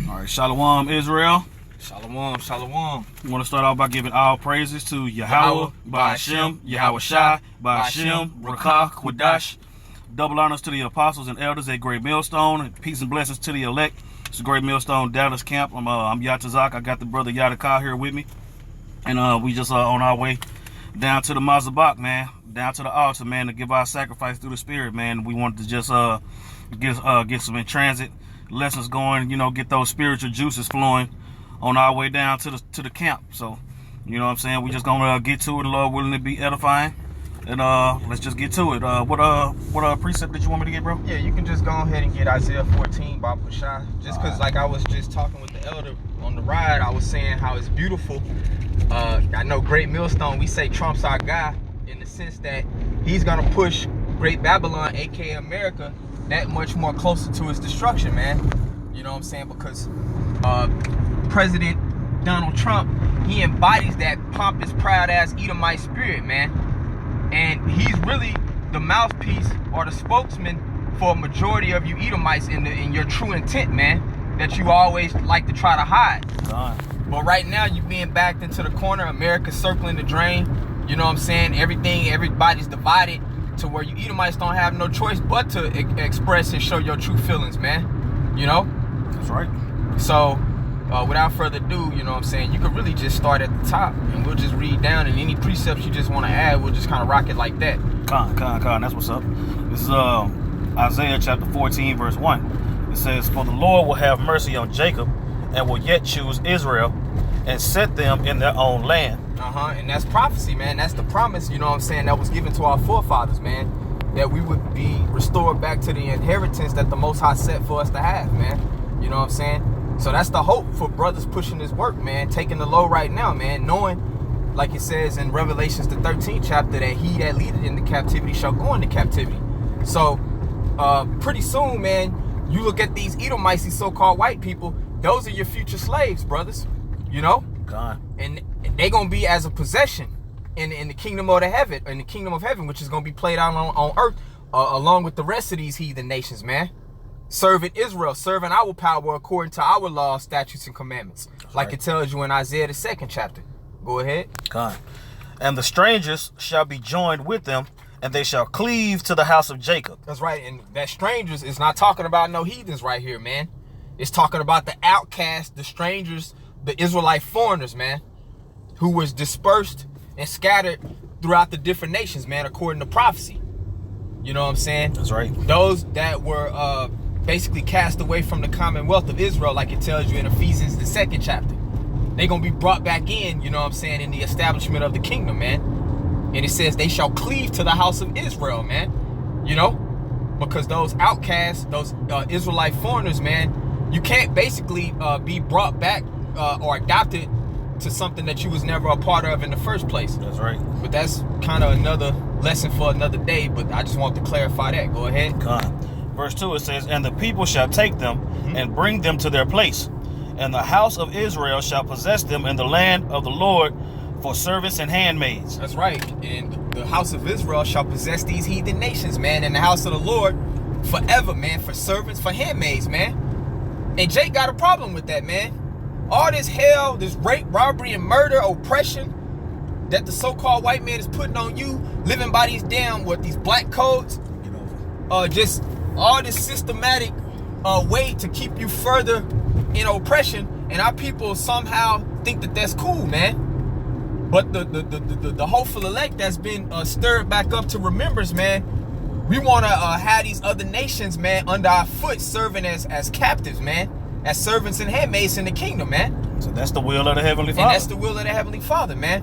All right, Shalom, Israel. Shalom, shalom. We want to start off by giving all praises to Yahweh, Ba'ashem, Yahweh Shai, Ba'ashem, Rakah, Quadash. Double honors to the apostles and elders at Great Millstone, and peace and blessings to the elect. It's a Great Millstone Dallas camp. I'm Yatazak. I got the brother Yadakah here with me, and we just on our way down to the Mazabak, man, down to the altar, man, to give our sacrifice through the Spirit, man. We wanted to just get some in transit lessons going, get those spiritual juices flowing on our way down to the camp. So, you know what I'm saying? We just gonna get to it, Lord willing, to be edifying. And let's just get to it. What precept did you want me to get, bro? Yeah, you can just go ahead and get Isaiah 14 by Pushai. Just because, like I was just talking with the elder on the ride, I was saying how it's beautiful. I know Great Millstone, we say Trump's our guy in the sense that he's gonna push Great Babylon, aka America, that much more closer to its destruction, man. You know what I'm saying? Because President Donald Trump, he embodies that pompous, proud-ass Edomite spirit, man. And he's really the mouthpiece or the spokesman for a majority of you Edomites in your true intent, man, that you always like to try to hide. But right now, you're being backed into the corner. America's circling the drain. You know what I'm saying? Everybody's divided to where you Edomites don't have no choice but to express and show your true feelings, man. You know? That's right. So, without further ado, you know what I'm saying, you could really just start at the top and we'll just read down, and any precepts you just want to add, we'll just kind of rock it like that. Con, that's what's up. This is Isaiah chapter 14, verse 1. It says, "For the Lord will have mercy on Jacob and will yet choose Israel and set them in their own land." And that's prophecy, man. That's the promise, you know what I'm saying, that was given to our forefathers, man, that we would be restored back to the inheritance that the Most High set for us to have, man. You know what I'm saying? So that's the hope for brothers pushing this work, man, taking the low right now, man, knowing, like it says in Revelations the 13th chapter, that he that leadeth into captivity shall go into captivity. So pretty soon, man, you look at these Edomites, these so-called white people, those are your future slaves, brothers, you know? God. And they gonna be as a possession in the kingdom of heaven, which is gonna be played out on earth, along with the rest of these heathen nations, man. Serving Israel, serving our power according to our laws, statutes, and commandments. That's like right. It tells you in Isaiah the 2nd chapter. Go ahead. God. "And the strangers shall be joined with them, and they shall cleave to the house of Jacob." That's right. And that strangers is not talking about no heathens right here, man. It's talking about the outcasts, the strangers, the Israelite foreigners, man, who was dispersed and scattered throughout the different nations, man, according to prophecy. You know what I'm saying? That's right. Those that were basically cast away from the commonwealth of Israel, like it tells you in Ephesians the 2nd chapter. They're going to be brought back in, you know what I'm saying, in the establishment of the kingdom, man. And it says they shall cleave to the house of Israel, man. You know? Because those outcasts, those Israelite foreigners, man, you can't basically be brought back or adopted to something that you was never a part of in the first place. That's right. But that's kind of another lesson for another day, but I just want to clarify that. Go ahead. God. Verse 2, it says, "And the people shall take them and bring them to their place, and the house of Israel shall possess them in the land of the Lord for servants and handmaids." That's right. And the house of Israel shall possess these heathen nations, man, and the house of the Lord forever, man, for servants, for handmaids, man. And Jake got a problem with that, man. All this hell, this rape, robbery, and murder, oppression that the so-called white man is putting on you, living by these these black codes, just all this systematic way to keep you further in oppression, and our people somehow think that that's cool, man. But the hopeful elect that's been stirred back up to remembrance, man, we want to have these other nations, man, under our foot, serving as captives, man, as servants and handmaids in the kingdom, man. So that's the will of the Heavenly Father. And that's the will of the Heavenly Father, man.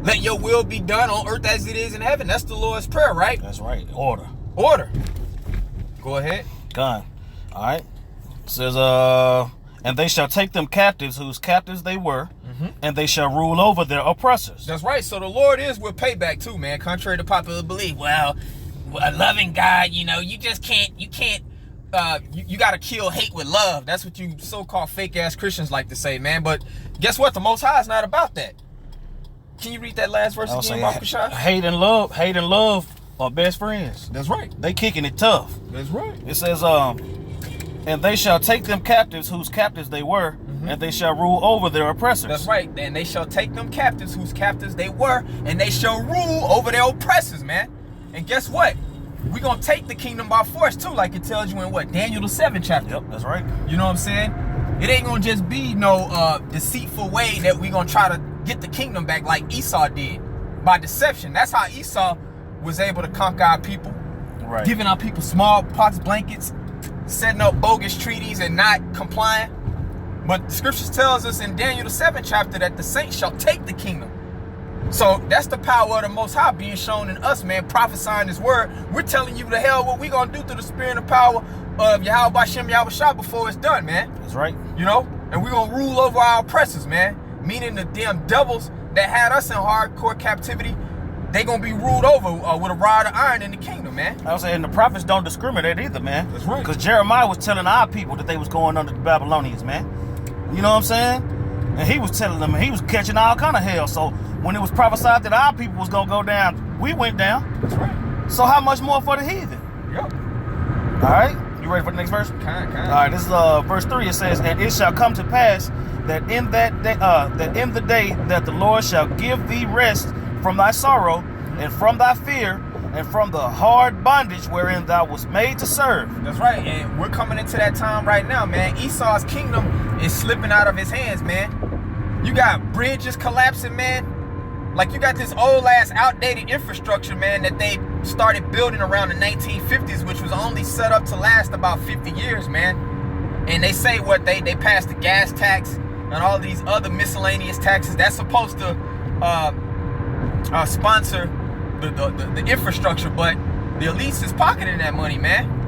Let your will be done on earth as it is in heaven. That's the Lord's prayer, right? That's right. Order. Go ahead. God. All right. It says, "And they shall take them captives, whose captives they were, and they shall rule over their oppressors." That's right. So the Lord is with payback too, man. Contrary to popular belief. Well, a loving God, you just can't, you got to kill hate with love. That's what you so-called fake-ass Christians like to say, man. But guess what? The Most High is not about that. Can you read that last verse again, Marcus? Hate and love are best friends. That's right. They kicking it tough. That's right. It says, And they shall take them captives whose captives they were, and they shall rule over their oppressors. That's right. And they shall take them captives whose captives they were, and they shall rule over their oppressors, man. And guess what? We're going to take the kingdom by force, too, like it tells you in what? Daniel the 7th chapter. Yep, that's right. You know what I'm saying? It ain't going to just be no deceitful way that we're going to try to get the kingdom back like Esau did. By deception. That's how Esau was able to conquer our people. Right. Giving our people smallpox blankets, setting up bogus treaties and not complying. But the scriptures tells us in Daniel the 7th chapter that the saints shall take the kingdom. So that's the power of the Most High being shown in us, man, prophesying His word. We're telling you the hell what we're going to do through the spirit and power of Yahweh Bashem Yahweh Shah before it's done, man. That's right. You know? And we're going to rule over our oppressors, man. Meaning the damn devils that had us in hardcore captivity, they going to be ruled over with a rod of iron in the kingdom, man. I was saying the prophets don't discriminate either, man. That's right. Because Jeremiah was telling our people that they was going under the Babylonians, man. You know what I'm saying? And he was telling them, he was catching all kind of hell. So when it was prophesied that our people was going to go down, we went down. That's right. So how much more for the heathen? Yep. All right. You ready for the next verse? Kind. All right. This is verse 3. It says, and it shall come to pass that in that day, the day that the Lord shall give thee rest from thy sorrow and from thy fear and from the hard bondage wherein thou wast made to serve. That's right. And we're coming into that time right now, man. Esau's kingdom is slipping out of his hands, man. You got bridges collapsing, man. Like you got this old ass outdated infrastructure, man, that they started building around the 1950s, which was only set up to last about 50 years, man. And they say what they passed the gas tax and all these other miscellaneous taxes that's supposed to sponsor the infrastructure, but the elites is pocketing that money, man.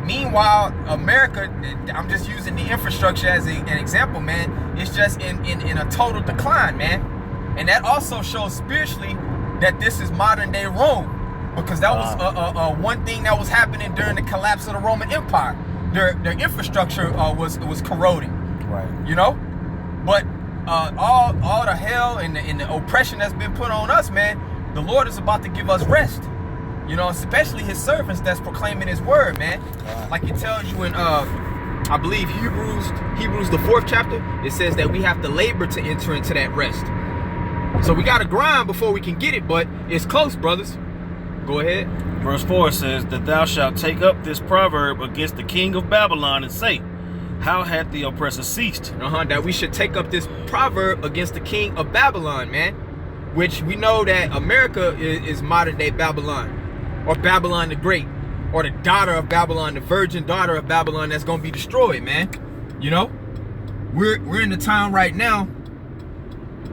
Meanwhile, America, I'm just using the infrastructure as an example, man, it's just in a total decline, man. And that also shows spiritually that this is modern day Rome, because that was one thing that was happening during the collapse of the Roman Empire. Their infrastructure was corroding, right? You know, but all the hell and the oppression that's been put on us, man, the Lord is about to give us rest. You know, especially His servants that's proclaiming His word, man. Like it tells you in I believe Hebrews the 4th chapter. It says that we have to labor to enter into that rest. So we got to grind before we can get it, but it's close, brothers. Go ahead. Verse 4 says that thou shalt take up this proverb against the king of Babylon and say, how hath the oppressor ceased? That we should take up this proverb against the king of Babylon, man. Which we know that America is modern day Babylon, or Babylon the Great, or the daughter of Babylon, the virgin daughter of Babylon that's going to be destroyed, man. You know, we're in the time right now.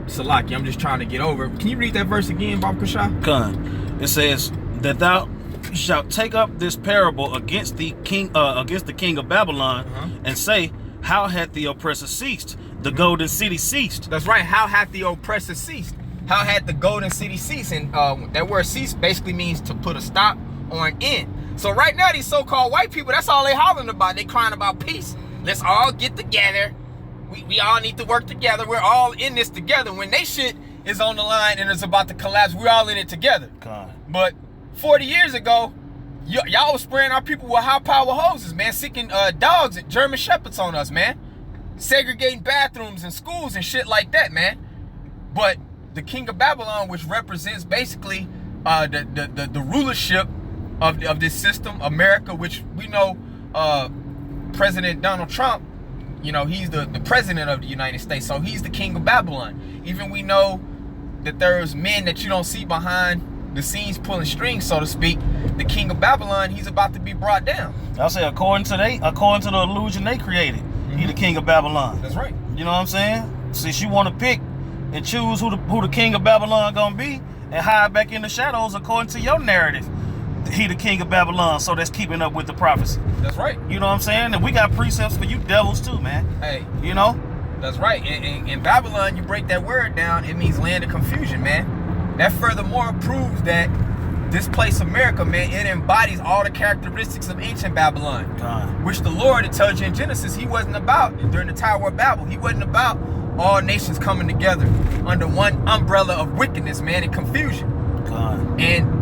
Salaki, I'm just trying to get over. Can you read that verse again, Bob Kasha? Khan. It says that thou shalt take up this parable against the king of Babylon, and say, how hath the oppressor ceased? The golden city ceased. That's right. How hath the oppressor ceased? How had the golden city ceased? And that word cease basically means to put a stop or an end. So right now, these so-called white people, that's all they hollering about. They crying about peace. Let's all get together. We all need to work together. We're all in this together. When they shit is on the line and it's about to collapse, we're all in it together. God. But 40 years ago, y'all was spraying our people with high-power hoses, man. Sicking dogs and German shepherds on us, man. Segregating bathrooms and schools and shit like that, man. But the king of Babylon, which represents basically the rulership of this system, America, which we know President Donald Trump, you know, he's the president of the United States, so he's the king of Babylon. Even we know that there's men that you don't see behind the scenes pulling strings, so to speak. The king of Babylon, he's about to be brought down. I'll say according to the illusion they created, he the king of Babylon. That's right. You know what I'm saying? Since you want to pick and choose who the king of Babylon gonna be and hide back in the shadows according to your narrative, he the king of Babylon, so that's keeping up with the prophecy. That's right. You know what I'm saying? And we got precepts for you devils too, man. Hey. You know? That's right. In Babylon, you break that word down, it means land of confusion, man. That furthermore proves that this place, America, man, it embodies all the characteristics of ancient Babylon. God. Which the Lord, it tells you in Genesis, he wasn't about during the Tower of Babel. He wasn't about all nations coming together under one umbrella of wickedness, man, and confusion. God. And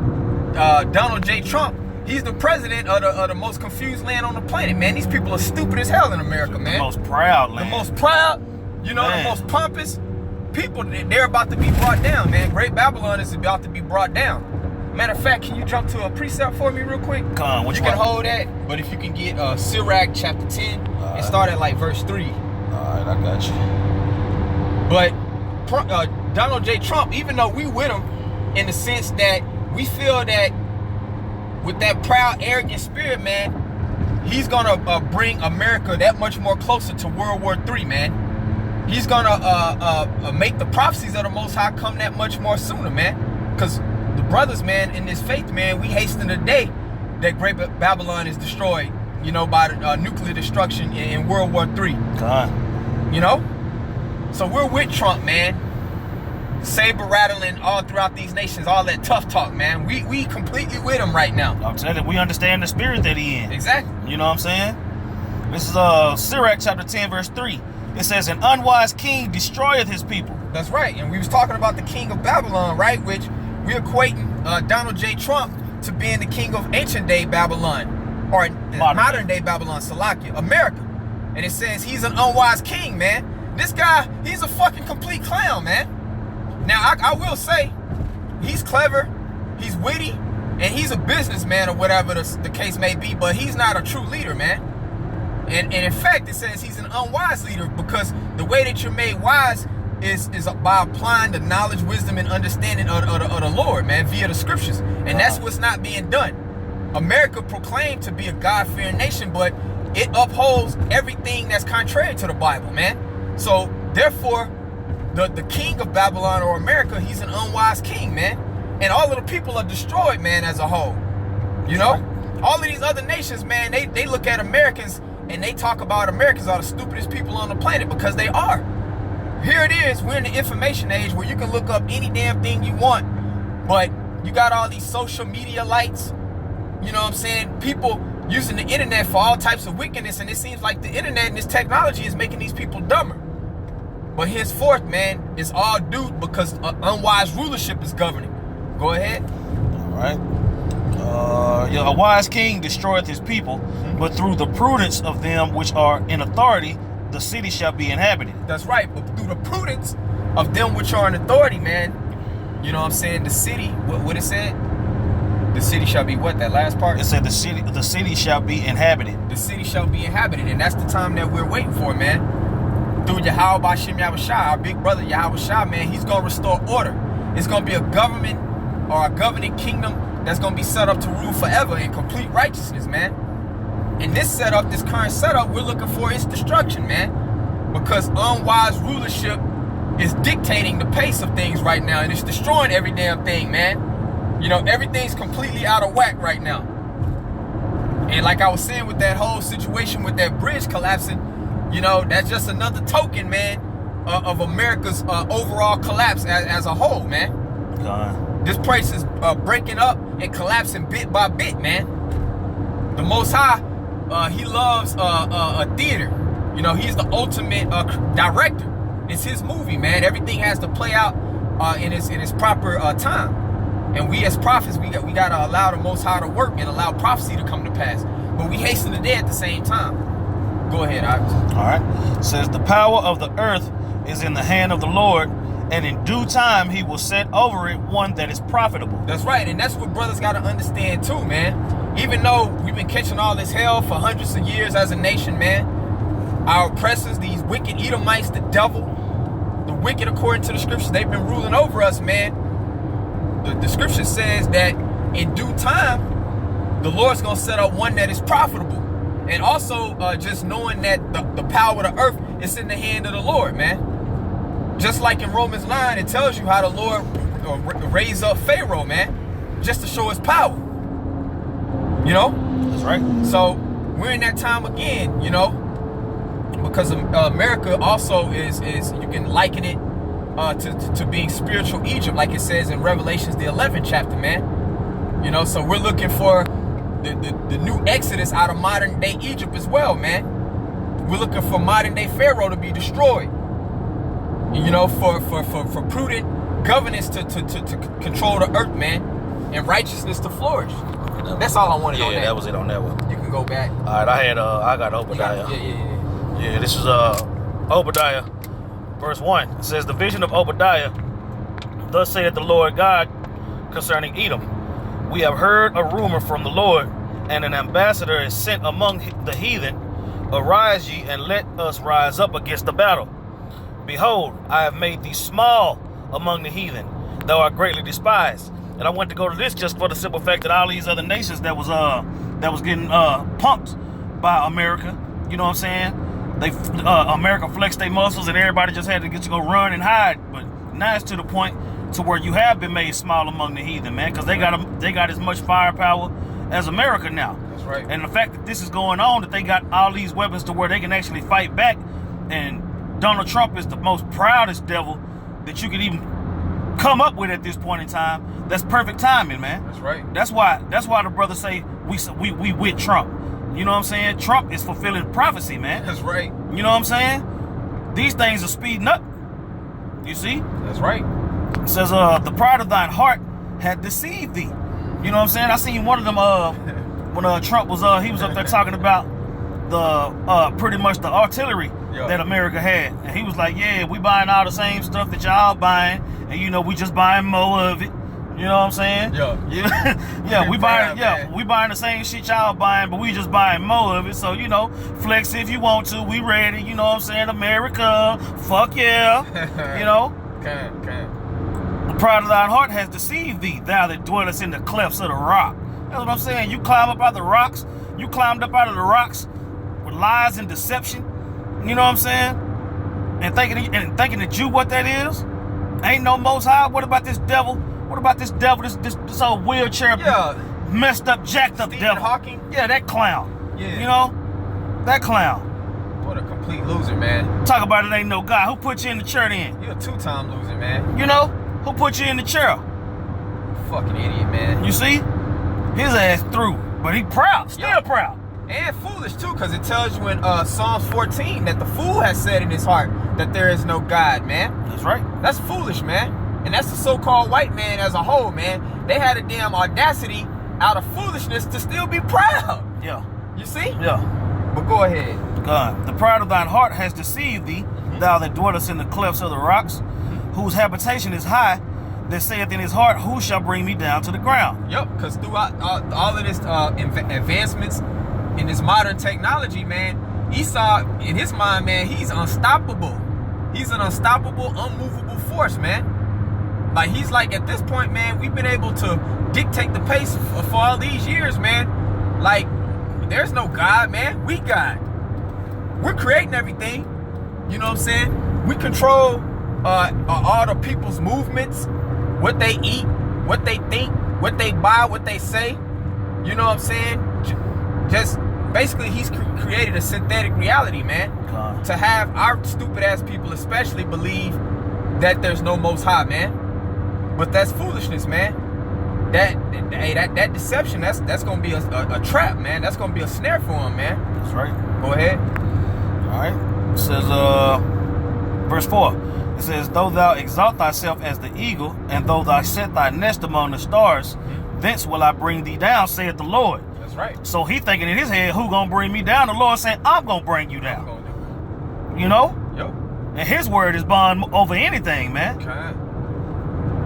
Donald J. Trump, He's the president of the most confused land on the planet, man. These people are stupid as hell in America, man. The most proud land. The most proud, you know, Man. the most pompous people. They're about to be brought down, man. Great Babylon is about to be brought down. Matter of fact, can you jump to a precept for me real quick? What you can hold that, but if you can get Sirach chapter 10 and start at like verse 3. All right, I got you. But Donald J. Trump, even though we with him in the sense that we feel that with that proud, arrogant spirit, man, he's gonna bring America that much more closer to World War III, man. He's gonna make the prophecies of the Most High come that much more sooner, man. Because the brothers, man, in this faith, man, we hasten the day that Great Babylon is destroyed, you know, by the nuclear destruction in World War III. God. You know? So we're with Trump, man. Saber rattling all throughout these nations, all that tough talk, man. We completely with him right now. I'm telling you, we understand the spirit that he in. Exactly. You know what I'm saying? This is Sirach chapter 10, verse 3. It says, an unwise king destroyeth his people. That's right. And we was talking about the king of Babylon, right? Which we're equating Donald J. Trump to being the king of ancient day Babylon, or modern day Babylon, Salakia, America. And it says he's an unwise king, man. This guy, he's a fucking complete clown, man. Now, I will say, he's clever, he's witty, and he's a businessman or whatever the case may be, but he's not a true leader, man. And in fact, it says he's an unwise leader because the way that you're made wise is by applying the knowledge, wisdom, and understanding of the Lord, man, via the scriptures. And that's what's not being done. America proclaimed to be a God-fearing nation, but it upholds everything that's contrary to the Bible, man. So, therefore, the king of Babylon or America, he's an unwise king, man. And all of the people are destroyed, man, as a whole. You know? All of these other nations, man, they look at Americans and they talk about Americans are the stupidest people on the planet because they are. Here it is, we're in the information age where you can look up any damn thing you want, but you got all these social media lights, you know what I'm saying? People using the internet for all types of wickedness, and it seems like the internet and this technology is making these people dumber. But henceforth, man, it's all due because unwise rulership is governing. Go ahead. All right. A wise king destroyeth his people, but through the prudence of them which are in authority, the city shall be inhabited. That's right. But through the prudence of them which are in authority, man, you know what I'm saying? The city, what it said? The city shall be what? That last part? It said the city shall be inhabited. The city shall be inhabited, and that's the time that we're waiting for, man. Through Yahweh Bashim Yahushua, our big brother Yahushua, man, he's gonna restore order. It's gonna be a government or a governing kingdom that's gonna be set up to rule forever in complete righteousness, man. And this setup, this current setup, we're looking for its destruction, man. Because unwise rulership is dictating the pace of things right now, and it's destroying every damn thing, man. You know, everything's completely out of whack right now. And like I was saying with that whole situation with that bridge collapsing, you know, that's just another token, man, of America's overall collapse as a whole, man. God. This place is breaking up and collapsing bit by bit, man. The Most High, he loves a theater. You know, he's the ultimate director. It's his movie, man. Everything has to play out in its proper time. And we as prophets, we gotta allow the Most High to work and allow prophecy to come to pass. But we hasten the day at the same time. Go ahead, Ives. All right. It says, the power of the earth is in the hand of the Lord, and in due time he will set over it one that is profitable. That's right, and that's what brothers got to understand too, man. Even though we've been catching all this hell for hundreds of years as a nation, man, our oppressors, these wicked Edomites, the devil, the wicked according to the scriptures, they've been ruling over us, man. The scripture says that in due time, the Lord's going to set up one that is profitable. And also, just knowing that the power of the earth is in the hand of the Lord, man. Just like in Romans 9, it tells you how the Lord raised up Pharaoh, man, just to show his power. You know? That's right. So, we're in that time again, you know? Because America also is you can liken it to being spiritual Egypt, like it says in Revelations, the 11th chapter, man. You know, so we're looking for the new Exodus out of modern day Egypt as well, man. We're looking for modern day Pharaoh to be destroyed. You know, for prudent governance to control the earth, man, and righteousness to flourish. That's all I wanted on that. Yeah, that was it on that one. You can go back. All right, I got Obadiah. Yeah, this is Obadiah, verse 1. It says, the vision of Obadiah, thus saith the Lord God concerning Edom. We have heard a rumor from the Lord, and an ambassador is sent among the heathen. Arise ye, and let us rise up against the battle. Behold, I have made thee small among the heathen. Thou art greatly despised. And I went to go to this just for the simple fact that all these other nations that was getting pumped by America, you know what I'm saying? America flexed their muscles and everybody just had to get to go run and hide. But now it's to the point to where you have been made small among the heathen, man, because they got as much firepower as America now. That's right. And the fact that this is going on, that they got all these weapons to where they can actually fight back, and Donald Trump is the most proudest devil that you could even come up with at this point in time. That's perfect timing, man. That's right. That's why the brothers say we with Trump. You know what I'm saying? Trump is fulfilling prophecy, man. That's right. You know what I'm saying? These things are speeding up. You see? That's right. It says, the pride of thine heart had deceived thee. You know what I'm saying? I seen one of them when Trump was he was up there talking about the pretty much the artillery that America had, and he was like, yeah, we buying all the same stuff that y'all buying, and you know, we just buying more of it. You know what I'm saying? Yeah, we buying the same shit y'all buying, but we just buying more of it. So, you know, flex if you want to. We ready. You know what I'm saying? America, fuck yeah. You know. The pride of thine heart has deceived thee, thou that dwellest in the clefts of the rock. That's what I'm saying. You climb up out of the rocks. You climbed up out of the rocks with lies and deception. You know what I'm saying? And thinking that you what that is? Ain't no most high. What about this devil? What about this devil? This old wheelchair messed up, jacked up Stephen devil. Hawking? Yeah, that clown. Yeah. You know? That clown. What a complete loser, man. Talk about it ain't no God. Who put you in the chair then? You're a two-time loser, man. You know? Who put you in the chair? Fucking idiot, man. You see? His ass through. But he proud. Still proud. And foolish, too, because it tells you in Psalms 14 that the fool has said in his heart that there is no God, man. That's right. That's foolish, man. And that's the so-called white man as a whole, man. They had a damn audacity out of foolishness to still be proud. Yeah. You see? Yeah. But go ahead. God, the pride of thine heart has deceived thee, thou that dwellest in the clefts of the rocks, whose habitation is high, that saith in his heart, who shall bring me down to the ground? Yep, because throughout all of this advancements in this modern technology, man, Esau, in his mind, man, he's unstoppable. He's an unstoppable, unmovable force, man. Like, he's like, at this point, man, we've been able to dictate the pace for all these years, man. Like, there's no God, man. We God. We're creating everything. You know what I'm saying? We control all the people's movements, what they eat, what they think, what they buy, what they say. You know what I'm saying? Just basically, he's created a synthetic reality, man. God. To have our stupid ass people especially believe that there's no Most High, man. But that's foolishness, man. That deception, that's gonna be a trap, man. That's gonna be a snare for him, man. That's right. Go ahead. All right. It says, verse 4. It says, though thou exalt thyself as the eagle, and though thou set thy nest among the stars, thence will I bring thee down, saith the Lord. That's right. So he thinking in his head, who gonna bring me down? The Lord saying, I'm gonna bring you down. You know? Yo. And his word is bond over anything, man. Okay.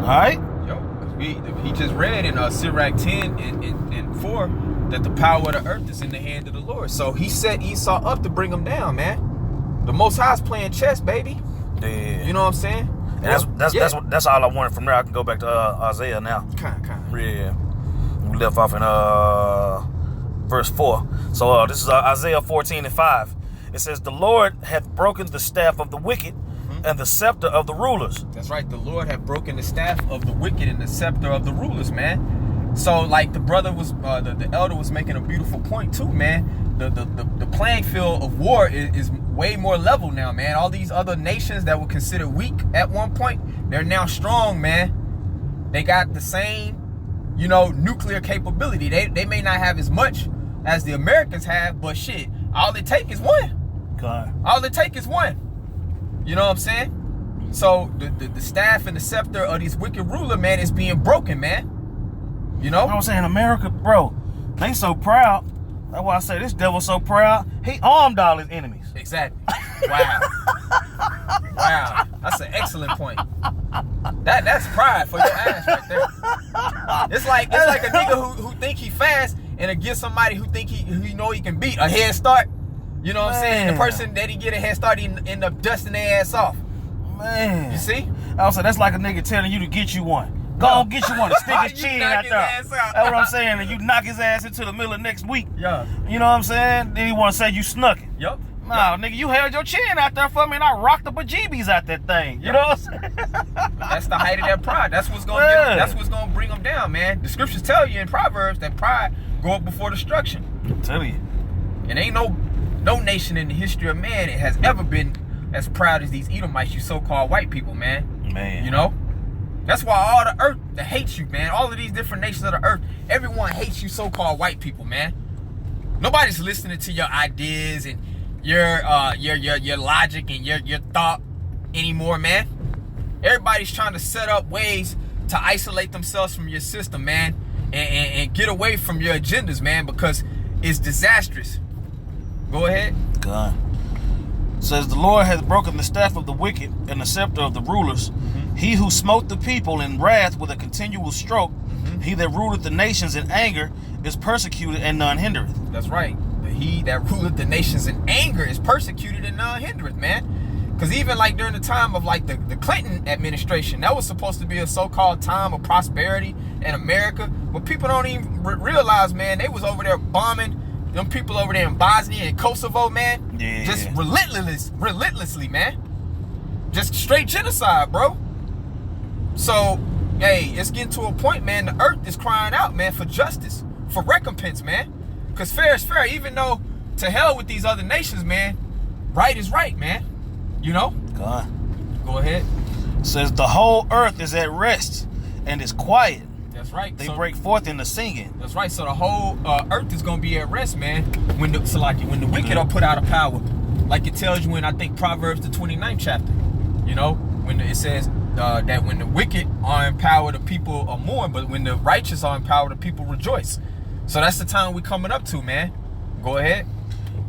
All right? Yo, because he just read in Sirach 10 and 4 that the power of the earth is in the hand of the Lord. So he set Esau up to bring him down, man. The Most High's playing chess, baby. Yeah. You know what I'm saying? And that's all I wanted from there. I can go back to Isaiah now. Kind. Yeah. We left off in verse 4. So this is Isaiah 14 and 5. It says, the Lord hath broken the staff of the wicked and the scepter of the rulers. That's right. The Lord hath broken the staff of the wicked and the scepter of the rulers, man. So, like, the brother was, the elder was making a beautiful point too, man. The playing field of war is way more level now, man. All these other nations that were considered weak at one point, they're now strong, man. They got the same, you know, nuclear capability. They may not have as much as the Americans have, but shit, all it take is one. God. All it take is one. You know what I'm saying? So the staff and the scepter of these wicked ruler, man, is being broken, man. You know? I was saying America, bro, they so proud. That's why I say this devil so proud. He armed all his enemies. Exactly. Wow. Wow. That's an excellent point. That's pride for your ass right there. It's like a nigga who think he fast and to give somebody who think he know he can beat a head start. You know what I'm saying? The person that he get a head start, he end up dusting their ass off. Man. You see? I was like, that's like a nigga telling you to get you one. Go on, get you one. Stick his chin out there. That's what I'm saying. And you knock his ass into the middle of next week. Yeah. You know what I'm saying? Then he want to say you snuck it. Yup. Nah, nigga, you held your chin out there for me and I rocked the bejeebies out that thing. You know what I'm saying? That's the height of that pride. That's what's gonna get him, that's what's gonna bring them down, man. The scriptures tell you in Proverbs that pride go up before destruction. I'm telling you. And ain't no nation in the history of man that has ever been as proud as these Edomites, you so-called white people, man. Man. You know? That's why all the earth that hates you, man. All of these different nations of the earth, everyone hates you so-called white people, man. Nobody's listening to your ideas and your logic and your thought anymore, man. Everybody's trying to set up ways to isolate themselves from your system, man, and get away from your agendas, man, because it's disastrous. Go ahead. God. Says the Lord has broken the staff of the wicked and the scepter of the rulers. He who smote the people in wrath with a continual stroke, he that ruleth the nations in anger is persecuted and none hindereth. That's right. He that ruleth the nations in anger is persecuted and none hindereth, man. Because even like during the time of like the Clinton administration, that was supposed to be a so-called time of prosperity in America. But people don't even realize, man, they was over there bombing them people over there in Bosnia and Kosovo, man. Yeah. Just relentlessly, man. Just straight genocide, bro. So, hey, it's getting to a point, man, the earth is crying out, man, for justice, for recompense, man. Because fair is fair, even though to hell with these other nations, man, right is right, man. You know? God. Go ahead. Says the whole earth is at rest and is quiet. That's right. They break forth into singing. That's right. So the whole earth is going to be at rest, man, when the wicked are put out of power. Like it tells you in, I think, Proverbs, the 29th chapter. You know, when it says that when the wicked are in power, the people are mourn, but when the righteous are in power, the people rejoice. So that's the time we coming up to, man. Go ahead.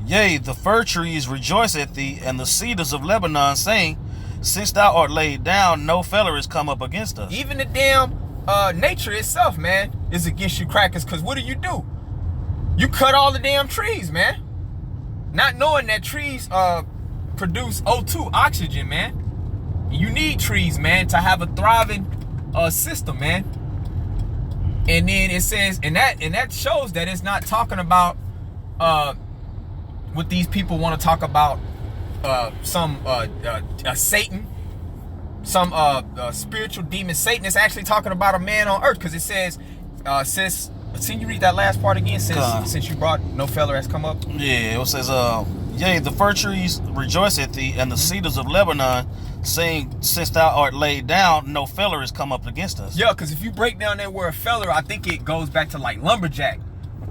Yea, the fir trees rejoice at thee, and the cedars of Lebanon saying, since thou art laid down, no feller is come up against us. Even the damn nature itself, man, is against you crackers, because what do? You cut all the damn trees, man. Not knowing that trees produce O2, oxygen, man. You need trees, man, to have a thriving system, man. And then it says, and that shows that it's not talking about what these people want to talk about, some Satan, some spiritual demon Satan. It's actually talking about a man on earth, because it says, can you read that last part again? Since you brought no feller has come up. Yeah, it says, yea, the fir trees rejoice at thee, and the cedars of Lebanon, saying, since thou art laid down, no feller is come up against us. Yeah, because if you break down that word feller, I think it goes back to like lumberjack.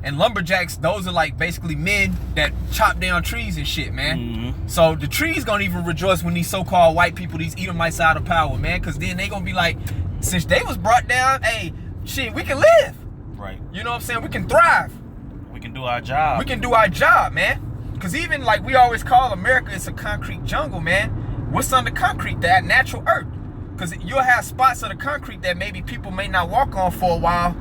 And lumberjacks, those are like basically men that chop down trees and shit, man. So the trees gonna even rejoice when these so-called white people, these Edomites, out of power, man. Because then they gonna be like, since they was brought down, hey, shit, we can live. Right. You know what I'm saying? We can thrive. We can do our job. We can do our job, man. Because even like we always call America, it's a concrete jungle, man. What's under concrete? That natural earth. Because you'll have spots of the concrete that maybe people may not walk on for a while.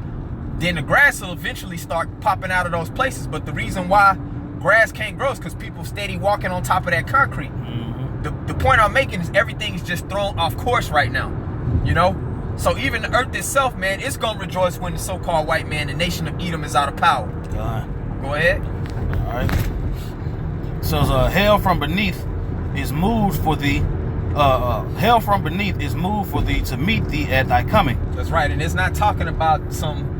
Then the grass will eventually start popping out of those places. But the reason why grass can't grow is because people steady walking on top of that concrete. The point I'm making is everything's just thrown off course right now. You know? So even the earth itself, man, it's going to rejoice when the so-called white man, the nation of Edom, is out of power. Go ahead. All right. So hell from beneath is moved for thee. Hell from beneath is moved for thee to meet thee at thy coming. That's right. And it's not talking about some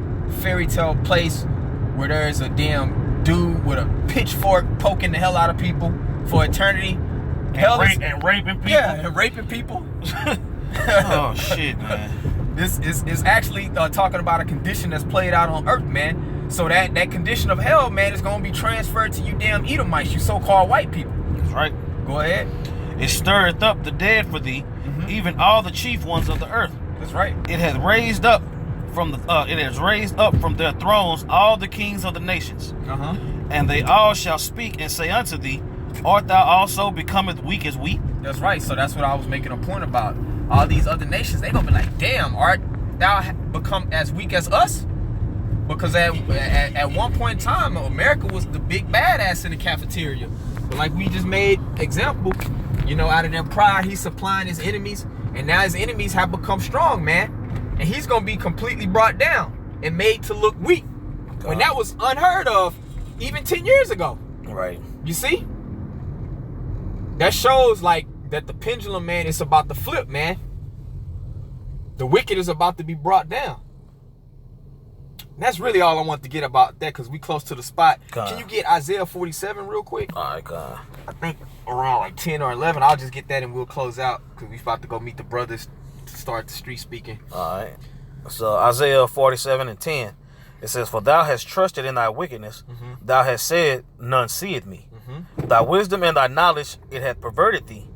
fairy tale place where there's a damn dude with a pitchfork poking the hell out of people for eternity. And raping people. Yeah, and raping people. Oh shit, man. This is actually talking about a condition that's played out on earth, man. So that condition of hell, man, is going to be transferred to you damn Edomites, you so-called white people. That's right. Go ahead. It stirreth up the dead for thee, even all the chief ones of the earth. That's right. It hath raised up it has raised up from their thrones all the kings of the nations. And they all shall speak and say unto thee, art thou also becometh weak as we? That's right. So that's what I was making a point about. All these other nations, they gonna be like, damn, art thou become as weak as us? Because at one point in time, America was the big badass in the cafeteria. But like we just made example, you know, out of their pride, he's supplying his enemies, and now his enemies have become strong, man. And he's gonna be completely brought down and made to look weak. When that was unheard of even 10 years ago. Right. You see? That shows like that the pendulum, man, is about to flip, man. The wicked is about to be brought down. And that's really all I want to get about that, because we close to the spot. Can you get Isaiah 47 real quick? All right, God. I think around like 10 or 11. I'll just get that and we'll close out, because we about to go meet the brothers to start the street speaking. All right. So Isaiah 47:10, it says, for thou hast trusted in thy wickedness, thou hast said, none seeth me. Thy wisdom and thy knowledge, it hath perverted thee.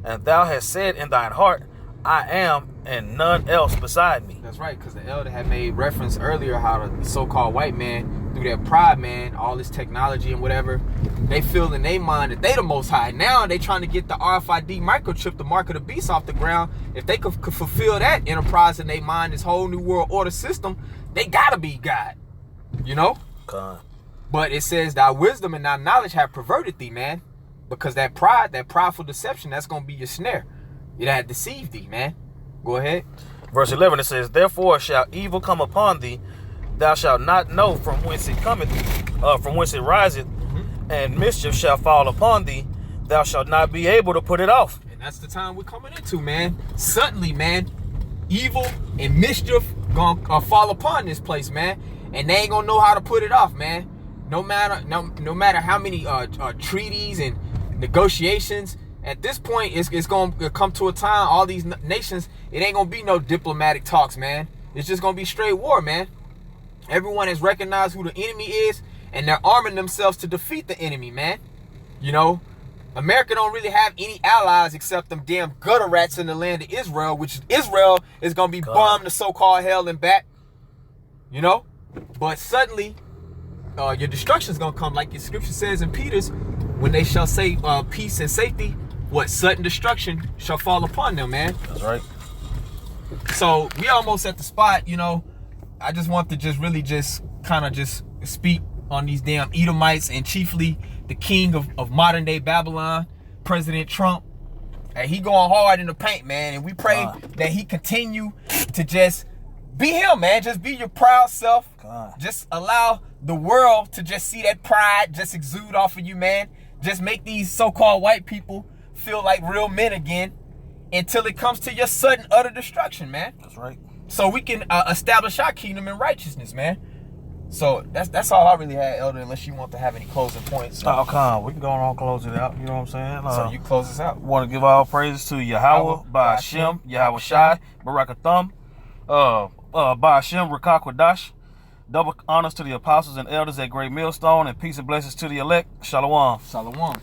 And thou hast said in thine heart, I am, and none else beside me. That's right, because the elder had made reference earlier how the so-called white man, through their pride, man, all this technology and whatever, they feel in their mind that they the most high. Now they trying to get the RFID microchip, the mark of the beast, off the ground. If they could fulfill that enterprise in their mind, this whole new world order system, they gotta be God. You know? God. But it says thy wisdom and thy knowledge have perverted thee, man. Because that pride, that prideful deception, that's gonna be your snare. It had deceived thee, man. Go ahead. Verse 11, it says, therefore shall evil come upon thee, thou shalt not know from whence it cometh, from whence it riseth, and mischief shall fall upon thee, thou shalt not be able to put it off. And that's the time we're coming into, man. Suddenly, man, evil and mischief gonna fall upon this place, man, and they ain't gonna know how to put it off, man. No matter how many treaties and negotiations. At this point, it's going to come to a time, all these nations, it ain't going to be no diplomatic talks, man. It's just going to be straight war, man. Everyone has recognized who the enemy is, and they're arming themselves to defeat the enemy, man. You know, America don't really have any allies except them damn gutter rats in the land of Israel, which Israel is going to be bombed to so-called hell and back. You know? But suddenly, your destruction is going to come, like your scripture says in Peter's, when they shall say peace and safety, what sudden destruction shall fall upon them, man. That's right. So we almost at the spot, you know. I just want to just really just kind of just speak on these damn Edomites, and chiefly the king of modern day Babylon, President Trump. And he going hard in the paint, man. And we pray that he continue to just be him, man. Just be your proud self. Just allow the world to just see that pride just exude off of you, man. Just make these so-called white people feel like real men again, until it comes to your sudden utter destruction, man. That's right. So we can establish our kingdom in righteousness, man. So that's all I really had, Elder, unless you want to have any closing points. Oh, come on. We can go on and close it out. You know what I'm saying? So you close us out. Want to give all praises to Yahweh, Ba'ashem, Yahweh Shai, Barakathum, Ba'ashem, Rakakwadash. Double honors to the apostles and elders at Great Millstone, and peace and blessings to the elect. Shalom. Shalom.